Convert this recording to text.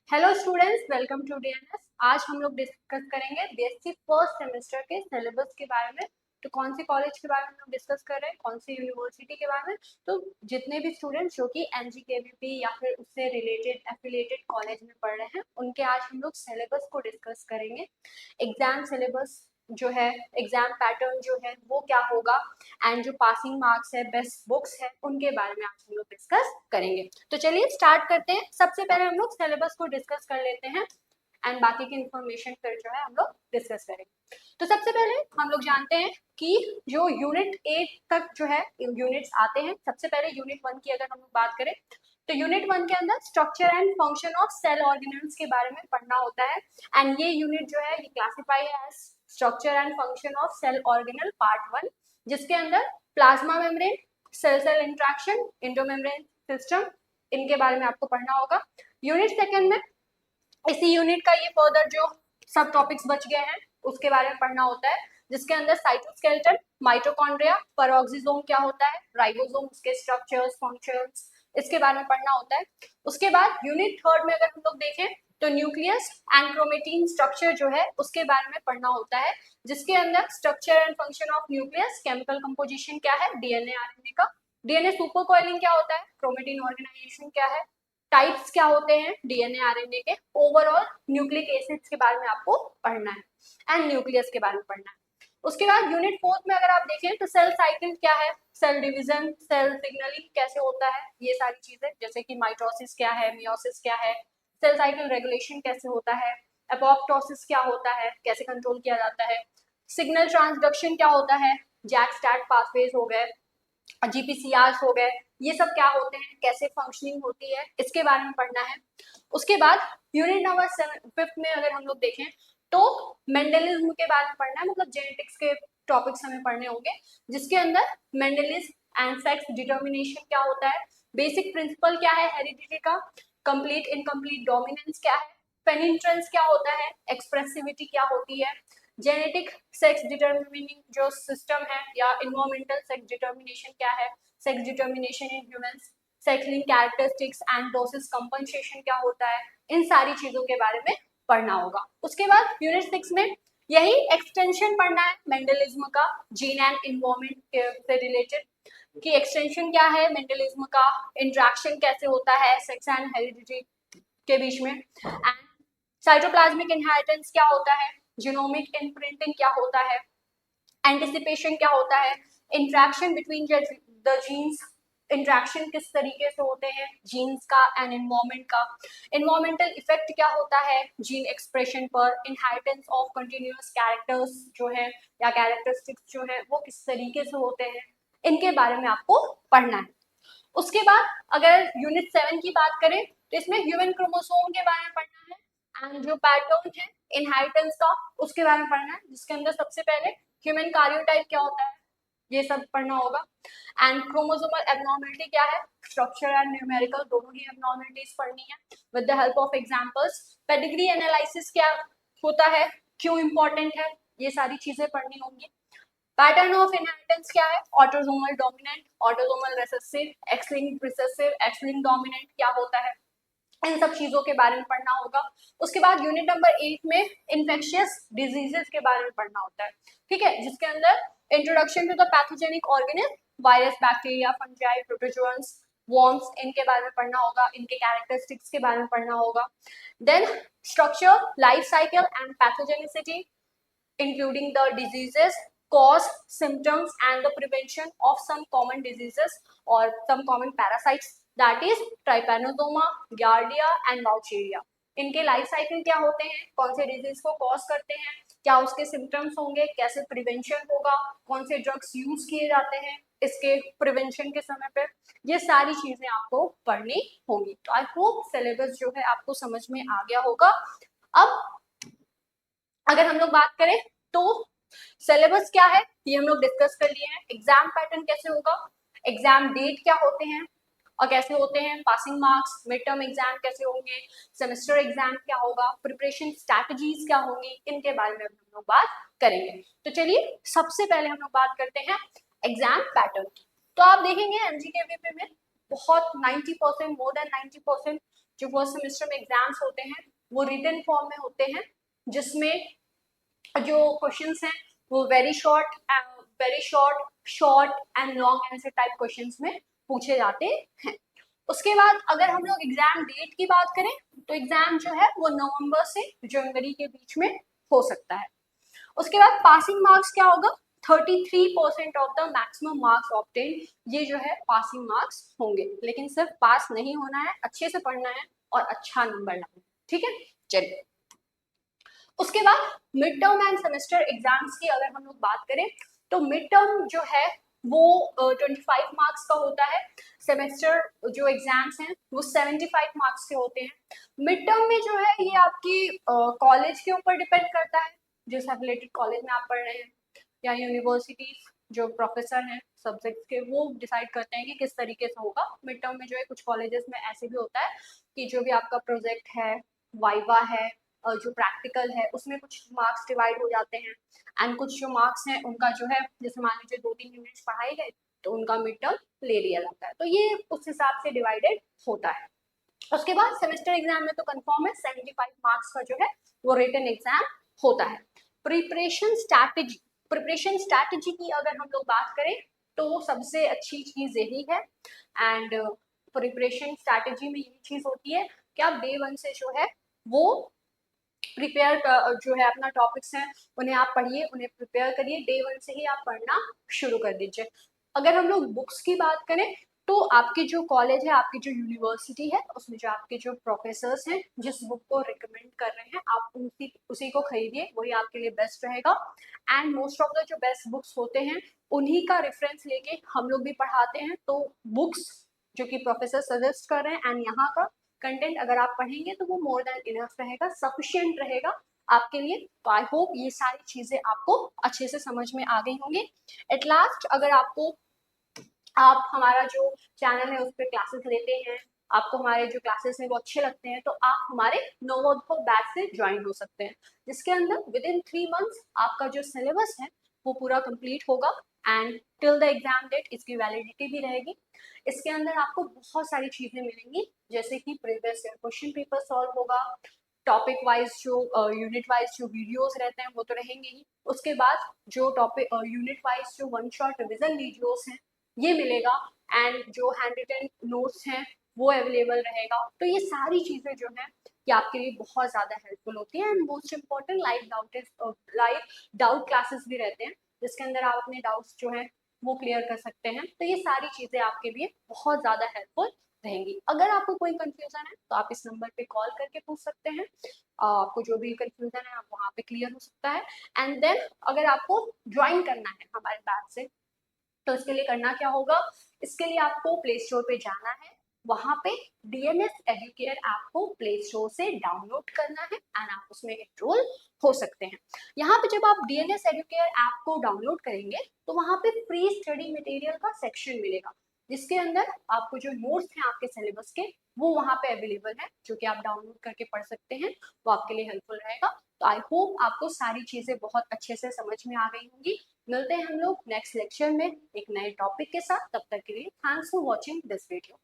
Hello students, welcome to DNS. आज हम लोग डिस्कस करेंगे बीएससी फर्स्ट सेमेस्टर के सिलेबस के बारे में। तो कौन सी कॉलेज के बारे में हम लोग डिस्कस कर रहे हैं, कौन सी यूनिवर्सिटी के बारे में। तो जितने भी स्टूडेंट्स जो कि एनजीकेवीपी या फिर उससे रिलेटेड एफिलिएटेड कॉलेज में पढ़ रहे हैं, उनके आज हम लोग सिलेबस को डिस्कस करेंगे। एग्जाम सिलेबस जो है, एग्जाम पैटर्न जो है वो क्या होगा, एंड जो पासिंग मार्क्स है, बेस्ट बुक्स है, उनके बारे में आज हम लोग डिस्कस करेंगे। तो चलिए स्टार्ट करते हैं। सबसे पहले हम लोग सिलेबस को डिस्कस कर लेते हैं एंड बाकी की इंफॉर्मेशन फिर जो है हम लोग डिस्कस करेंगे। तो सबसे पहले हम लोग जानते हैं कि जो यूनिट 8 तक जो है यूनिट्स आते हैं। सबसे पहले यूनिट 1 की अगर हम लोग बात करें तो यूनिट 1 के अंदर structure and function of cell organelles के बारे में पढ़ना होता है। एंड ये यूनिट जो है ये क्लासिफाई है as structure and function of cell organelle part 1, जिसके अंदर plasma membrane, cell cell interaction, endomembrane system, इनके बारे में आपको पढ़ना होगा। यूनिट सेकंड में इसी यूनिट का ये फर्दर जो सब टॉपिक्स बच गए हैं उसके बारे में पढ़ना होता है, जिसके अंदर साइटोस्केलेटन, माइटोकॉन्ड्रिया, पेरोक्सिसोम क्या होता है, राइबोसोम, उसके स्ट्रक्चर्स, फंक्शंस, इसके बारे में पढ़ना होता है। उसके बाद यूनिट थर्ड में अगर हम लोग देखें तो न्यूक्लियस एंड क्रोमेटिन स्ट्रक्चर जो है उसके बारे में पढ़ना होता है, जिसके अंदर structure and function of nucleus, chemical composition क्या है डीएनए आरएनए का, डीएनए सुपर कॉइलिंग क्या होता है, क्रोमेटिन ऑर्गेनाइजेशन क्या है, टाइप्स क्या होते हैं डीएनए आरएनए के, ओवरऑल न्यूक्लिक एसिड्स के बारे में आपको पढ़ना है एंड न्यूक्लियस के बारे में पढ़ना है। उसके बाद यूनिट फोर्थ में अगर आप देखें तो सेल साइकिल क्या है, सेल डिवीजन, सेल सिग्नलिंग कैसे होता है, ये सारी चीजें जैसे कि माइटोसिस क्या है, मियोसिस क्या है, सेल साइकिल रेगुलेशन कैसे होता है, एपोप्टोसिस क्या होता है, कैसे कंट्रोल किया जाता है, सिग्नल ट्रांसडक्शन क्या होता है, जैक स्टैट पाथवेज हो गए, जीपीसीआर हो गए, ये सब क्या होते हैं, कैसे फंक्शनिंग होती है, इसके बारे में पढ़ना है। उसके बाद यूनिट नंबर 5 में अगर हम लोग देखें तो मेंडलिज्म के बारे में पढ़ना है, मतलब जेनेटिक्स के टॉपिक्स हमें पढ़ने होंगे, जिसके अंदर मेंडलिज्म एंड सेक्स डिटर्मिनेशन क्या होता है, बेसिक प्रिंसिपल क्या है हेरिडिटी का, कंप्लीट इनकम्प्लीट डोमिनेंस क्या है, पेनिट्रेंस क्या होता है, एक्सप्रेसिविटी क्या होती है, जेनेटिक सेक्स डिटर्मिनिंग जो सिस्टम है या इन्वायरमेंटल सेक्स डिटर्मिनेशन क्या है, sex determination in humans, sex link characteristics and doses compensation क्या होता है, इन सारी चीजों के बारे में पढ़ना होगा। उसके बाद यूनिट 6 में यही एक्सटेंशन पढ़ना है मेंडलिज्म का, जीन एंड इन्वायरमेंट से रिलेटेड कि एक्सटेंशन क्या है मेंडलिज्म का, इंट्रैक्शन कैसे होता है सेक्स एंड हेरिडिटी के बीच में, एंड साइटोप्लाज्मिक इनहेरिटेंस क्या होता है, जीनोमिक इम्प्रिंटिंग क्या होता है, एंटिसिपेशन क्या होता है, interaction between the genes, interaction किस तरीके से होते हैं जीन्स का एंड इन्वायरमेंट का, इन्वायरमेंटल इफेक्ट क्या होता है जीन एक्सप्रेशन पर, इनहेरिटेंस ऑफ कंटिन्यूअस कैरेक्टर्स जो है या कैरेक्टरिस्टिक्स जो है वो किस तरीके से होते हैं, इनके बारे में आपको पढ़ना है। उसके बाद अगर यूनिट 7 की बात करें तो इसमें ह्यूमन क्रोमोसोम के बारे में पढ़ना है एंड जो पैटर्न है इनहेरिटेंस का उसके बारे में पढ़ना है, जिसके अंदर सबसे पहले ह्यूमन कार्योटाइप क्या होता है ये सब पढ़ना होगा, एंड क्रोमोसोमल एब्नॉर्मेलिटी क्या है, स्ट्रक्चर एंड न्यूमेरिकल दोनों ही एब्नॉर्मेलिटीज पढ़नी है with the help of examples, pedigree analysis क्या होता है, क्यों इंपॉर्टेंट है, ये सारी चीजें पढ़नी होंगी। पैटर्न ऑफ इनहेरिटेंस क्या है, autosomal dominant, autosomal recessive, x linked recessive, x linked dominant क्या होता है, इन सब चीजों के बारे में पढ़ना होगा। उसके बाद यूनिट नंबर 8 में इन्फेक्शियस डिजीजेस के बारे में पढ़ना होता है, ठीक है, जिसके अंदर introduction to the pathogenic organism, virus, bacteria, fungi, protozoans, worms, इनके बारे में पढ़ना होगा, इनके कैरेक्टरिस्टिक्स के बारे में पढ़ना होगा। Then structure, life cycle and pathogenicity including the diseases, cause, symptoms and the prevention of some common diseases or some common parasites, that is trypanosoma, giardia and vaucheria। इनके लाइफ साइकिल क्या होते हैं, कौन से डिजीज को cause करते हैं, क्या उसके सिम्टम्स होंगे, कैसे प्रिवेंशन होगा, कौन से ड्रग्स यूज किए जाते हैं इसके प्रिवेंशन के समय पे, ये सारी चीजें आपको पढ़नी होंगी। तो आई होप सिलेबस जो है आपको समझ में आ गया होगा। अब अगर हम लोग बात करें तो सिलेबस क्या है ये हम लोग डिस्कस कर लिए हैं, एग्जाम पैटर्न कैसे होगा, एग्जाम डेट क्या होते हैं और कैसे होते हैं, passing marks, mid term exam कैसे होंगे, सेमेस्टर एग्जाम क्या होगा, प्रिपरेशन स्ट्रैटेजीज क्या होंगी, इनके बारे में हम लोग बात करेंगे। तो चलिए सबसे पहले हम लोग बात करते हैं एग्जाम पैटर्न की। तो आप देखेंगे एमजीकेवीपी में बहुत 90%, मोर देन 90% जो फर्स्ट सेमेस्टर में एग्जाम्स होते हैं वो रिटन फॉर्म में होते हैं, जिसमें जो क्वेश्चंस हैं वो very short and long answer type questions में पूछे जाते हैं। उसके बाद अगर हम लोग एग्जाम डेट की बात करें तो एग्जाम जो है वो नवंबर से जनवरी के बीच में हो सकता है। उसके बाद पासिंग मार्क्स क्या होगा, 33% of the maximum marks obtain, ये जो है पासिंग मार्क्स होंगे, लेकिन सिर्फ पास नहीं होना है, अच्छे से पढ़ना है और अच्छा नंबर लाना है, ठीक है। चलिए उसके बाद mid term end semester exams की अगर हम लोग बात करें तो मिड टर्म जो है वो 25 मार्क्स का होता है, सेमेस्टर जो एग्जाम्स हैं वो 75 मार्क्स के होते हैं। मिड टर्म में जो है ये आपकी कॉलेज के ऊपर डिपेंड करता है, जिस एफिलेटेड कॉलेज में आप पढ़ रहे हैं या यूनिवर्सिटी जो प्रोफेसर हैं सब्जेक्ट्स के वो डिसाइड करते हैं कि किस तरीके से होगा। मिड टर्म में जो है कुछ कॉलेजेस में ऐसे भी होता है कि जो भी आपका प्रोजेक्ट है, वाइवा है, जो प्रैक्टिकल है, उसमें कुछ मार्क्स डिवाइड हो जाते हैं एंड कुछ जो मार्क्स हैं उनका जो है जैसे मान लीजिए 2-3 यूनिट्स पढ़ाई गए तो उनका मिड टर्म ले लिया जाता है, तो ये उस हिसाब से डिवाइडेड होता है। उसके बाद सेमेस्टर एग्जाम में तो कंफर्म है 75 मार्क्स का जो है वो रिटन एग्जाम होता है। प्रिपरेशन स्ट्रैटेजी की अगर हम लोग बात करें तो सबसे अच्छी चीज यही है एंड प्रिपरेशन स्ट्रैटेजी में यही चीज होती है कि आप डे 1 से जो है वो प्रिपेयर जो है अपना टॉपिक्स हैं उन्हें आप पढ़िए, उन्हें प्रिपेयर करिए, डे 1 से ही आप पढ़ना शुरू कर दीजिए। अगर हम लोग बुक्स की बात करें तो आपके जो कॉलेज है, आपकी जो यूनिवर्सिटी है, उसमें जो आपके जो प्रोफेसर्स हैं जिस बुक को रिकमेंड कर रहे हैं आप उसी को खरीदिए, वही आपके लिए बेस्ट रहेगा। एंड मोस्ट ऑफ द जो बेस्ट बुक्स होते हैं उन्हीं का रेफरेंस लेके हम लोग भी पढ़ाते हैं, तो बुक्स जो कि प्रोफेसर सजेस्ट कर रहे हैं एंड यहाँ का कंटेंट अगर आप पढ़ेंगे तो वो मोर देन इनफ रहेगा, सफिशिएंट रहेगा आपके लिए। तो आई होप ये सारी चीजें आपको अच्छे से समझ में आ गई होंगी। एट लास्ट अगर आपको आप हमारा जो चैनल है उस पर क्लासेस लेते हैं, आपको हमारे जो क्लासेस हैं वो अच्छे लगते हैं, तो आप हमारे नवोदय बैच से ज्वाइन हो सकते हैं, जिसके अंदर विद इन 3 मंथ्स आपका जो सिलेबस है वो पूरा कंप्लीट होगा and till the exam date इसकी वैलिडिटी भी रहेगी। इसके अंदर आपको बहुत सारी चीजें मिलेंगी, जैसे कि previous year question paper solve होगा, टॉपिक वाइज जो यूनिट वाइज जो वीडियोस रहते हैं वो तो रहेंगे ही, उसके बाद जो टॉपिक यूनिट वाइज जो वन शॉट रिविजन वीडियोस हैं ये मिलेगा एंड जो हैंड रिटन नोट्स हैं वो अवेलेबल रहेगा। तो ये सारी चीजें जो है ये आपके लिए बहुत ज्यादा हेल्पफुल होती है and most important live doubt classes भी रहते हैं, जिसके अंदर आप अपने डाउट्स जो है वो क्लियर कर सकते हैं। तो ये सारी चीजें आपके लिए बहुत ज्यादा हेल्पफुल रहेंगी। अगर आपको कोई कंफ्यूजन है तो आप इस नंबर पे कॉल करके पूछ सकते हैं, आपको जो भी कंफ्यूजन है आप वहाँ पे क्लियर हो सकता है। एंड देन अगर आपको ज्वाइन करना है हमारे बैच से तो इसके लिए करना क्या होगा, इसके लिए आपको प्ले स्टोर पे जाना है, वहां पे डीएनएस एजुकेयर ऐप को प्ले स्टोर से डाउनलोड करना है एंड आप उसमें एनरोल हो सकते हैं। यहाँ पे जब आप डीएनएस एजुकेयर ऐप को डाउनलोड करेंगे तो वहां पे फ्री स्टडी मटेरियल का सेक्शन मिलेगा, जिसके अंदर आपको जो नोट्स हैं आपके सिलेबस के वो वहां पे अवेलेबल है, जो कि आप डाउनलोड करके पढ़ सकते हैं, वो आपके लिए हेल्पफुल रहेगा। तो आई होप आपको सारी चीजें बहुत अच्छे से समझ में आ गई होंगी। मिलते हैं हम लोग नेक्स्ट लेक्चर में एक नए टॉपिक के साथ, तब तक के लिए thanks for watching this video.